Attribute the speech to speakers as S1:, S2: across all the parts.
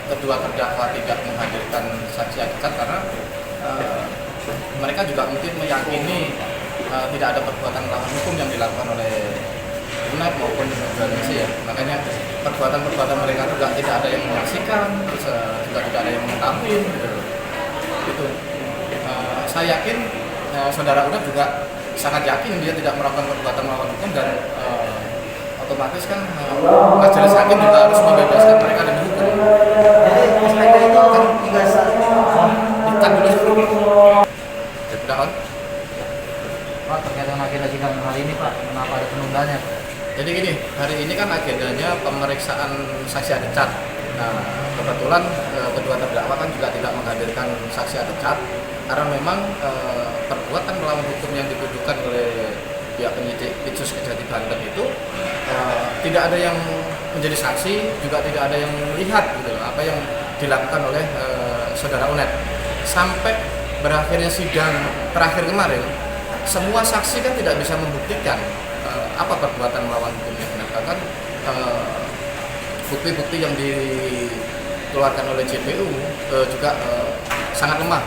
S1: kedua terdakwa tidak menghadirkan saksi adekat karena mereka juga mungkin meyakini tidak ada perbuatan melawan hukum yang dilakukan oleh UNED maupun organisasi ya. Makanya perbuatan-perbuatan mereka juga tidak ada yang menyaksikan, terus juga tidak ada yang mengetahui. Gitu. Saya yakin saudara UNED juga sangat yakin dia tidak melakukan perbuatan melawan hukum dan otomatis kan majelis hakim juga harus membebaskan mereka dari hukum.
S2: Jadi SPK itu kan juga
S1: Ditahan dulu. Sudah on?
S2: Pak, terkait dengan agenda sidang hari ini Pak, kenapa ada penundaannya?
S1: Jadi gini, hari ini kan agendanya pemeriksaan saksi adecat. Nah, kebetulan kedua terdakwa kan juga tidak menghadirkan saksi adecat karena memang perbuatan melawan hukum yang dituduhkan oleh pihak penyidik Itsus Kejati Banten itu tidak ada yang menjadi saksi, juga tidak ada yang melihat gitu loh, apa yang dilakukan oleh saudara UNED. Sampai berakhirnya sidang terakhir kemarin, semua saksi kan tidak bisa membuktikan apa perbuatan melawan hukumnya. Bahkan bukti-bukti yang dikeluarkan oleh JPU juga sangat lemah.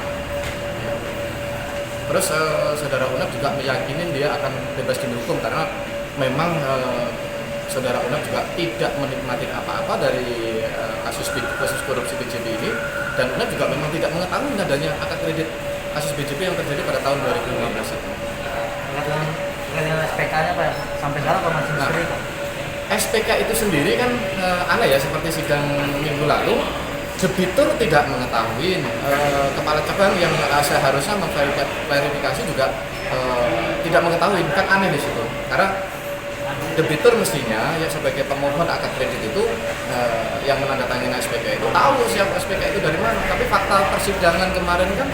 S1: Terus saudara UNED juga meyakini dia akan bebas demi hukum karena memang saudara UNED juga tidak menikmati apa-apa dari kasus korupsi BJB ini, dan UNED juga memang tidak mengetahui adanya akad kredit kasus BJB yang terjadi pada tahun 2015 itu.
S2: Dengan SPK-nya Pak, sampai sekarang Pak masih misteri Pak?
S1: SPK itu sendiri kan aneh ya, seperti sidang minggu lalu, debitur tidak mengetahui, kepala cabang yang seharusnya memverifikasi juga tidak mengetahui, kan aneh di situ. Karena debitur mestinya ya sebagai pemohon akad kredit itu yang menandatangani SPK itu tahu siapa SPK itu dari mana, tapi fakta persidangan kemarin kan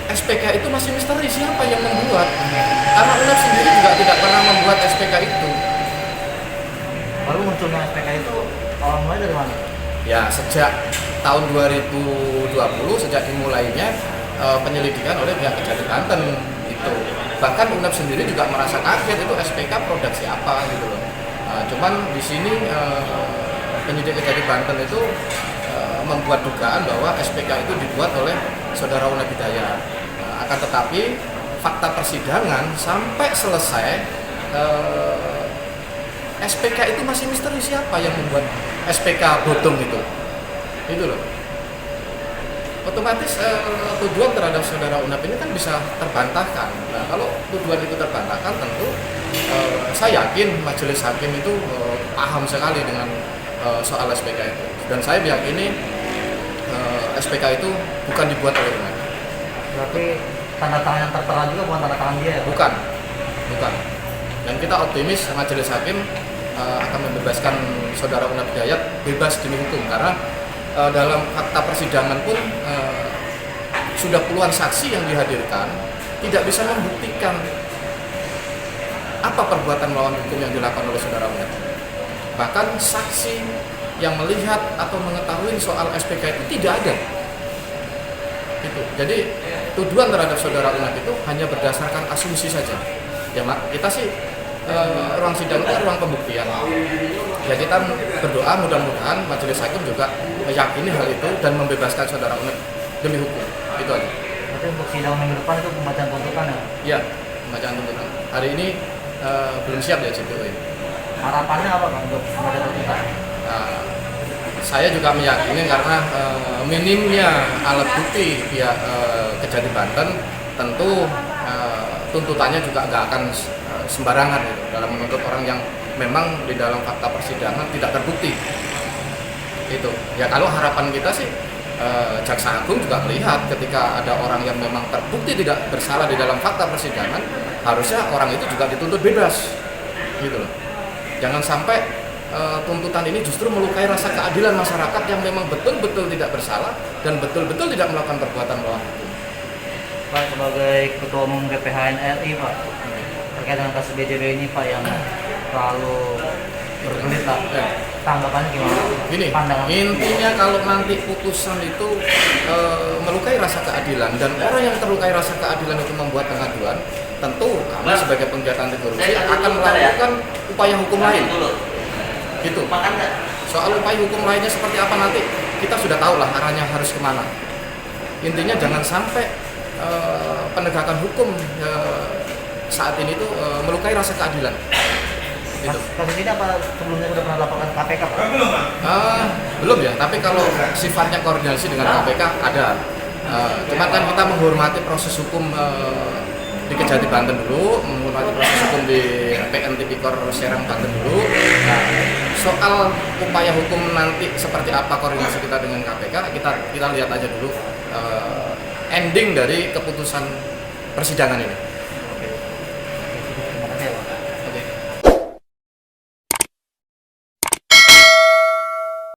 S1: SPK itu masih misteri siapa yang membuat, karena UNED sendiri juga tidak pernah membuat SPK itu.
S2: Baru munculnya SPK itu awal mulai dari mana?
S1: Ya sejak tahun 2020, sejak dimulainya penyelidikan oleh pihak Kejati Banten itu. Bahkan UNED sendiri juga merasa kaget itu SPK produk siapa gitu loh. Cuman di sini penyidik Kejati Banten itu membuat dugaan bahwa SPK itu dibuat oleh saudara UNED Hidayat. Akan tetapi fakta persidangan sampai selesai SPK itu masih misteri siapa yang membuat SPK bodong itu loh. Otomatis tuduhan terhadap saudara UNED ini kan bisa terbantahkan. Nah, kalau tuduhan itu terbantahkan, tentu saya yakin majelis hakim itu paham sekali dengan soal SPK itu, dan saya meyakini SPK itu bukan dibuat oleh UNED.
S2: Berarti tanda tangan yang tertera juga bukan tanda tangan dia ya?
S1: Bukan. Dan kita optimis majelis hakim akan membebaskan saudara UNED Hidayat bebas demi hukum, karena dalam fakta persidangan pun sudah puluhan saksi yang dihadirkan tidak bisa membuktikan apa perbuatan melawan hukum yang dilakukan oleh saudara UNED. Bahkan saksi yang melihat atau mengetahui soal SPK itu tidak ada. Jadi tuduhan terhadap saudara UNED itu hanya berdasarkan asumsi saja. Ya Mak, kita sih ruang sidang itu ruang pembuktian. Ya kita berdoa mudah-mudahan majelis hakim juga meyakini hal itu dan membebaskan saudara UNED demi hukum. Itu aja.
S2: Berarti untuk sidang minggu depan itu pembacaan tuntutan ya?
S1: Iya, pembacaan tuntutan. Hari ini belum siap ya JPU ini.
S2: Harapannya apa Pak untuk pembacaan tuntutan?
S1: Saya juga meyakini karena minimnya alat bukti pihak Kejati Banten, tentu tuntutannya juga nggak akan sembarangan gitu, dalam menuntut orang yang memang di dalam fakta persidangan tidak terbukti. Itu ya, kalau harapan kita sih Jaksa Agung juga melihat ketika ada orang yang memang terbukti tidak bersalah di dalam fakta persidangan, harusnya orang itu juga dituntut bebas gitu loh. Jangan sampai tuntutan ini justru melukai rasa keadilan masyarakat yang memang betul-betul tidak bersalah dan betul-betul tidak melakukan perbuatan melawan hukum.
S2: Pak, sebagai Ketua Umum GPHN RI Pak, terkait dengan kasus BJB ini Pak yang terlalu berbelit Pak, tanggapannya gimana?
S1: Gini,
S2: Pandangan.
S1: intinya kalau nanti putusan itu melukai rasa keadilan dan orang yang terlukai rasa keadilan itu membuat pengaduan, tentu kami sebagai penggiat anti korupsi akan melakukan upaya hukum lain. Gitu. Soal upaya hukum lainnya seperti apa nanti kita sudah tahu lah arahnya harus kemana. Intinya jangan sampai penegakan hukum saat ini tuh melukai rasa keadilan. Gitu.
S2: Kasus ini apa sebelumnya sudah pernah laporkan KPK Pak?
S1: Belum ya, tapi kalau sifatnya koordinasi dengan KPK ada. Cuma kan kita menghormati proses hukum di Kejati Banten dulu, menghormati proses hukum di PN Tipikor Serang Banten dulu. Nah, soal upaya hukum nanti seperti apa koordinasi kita dengan KPK, kita lihat aja dulu ending dari keputusan persidangan ini.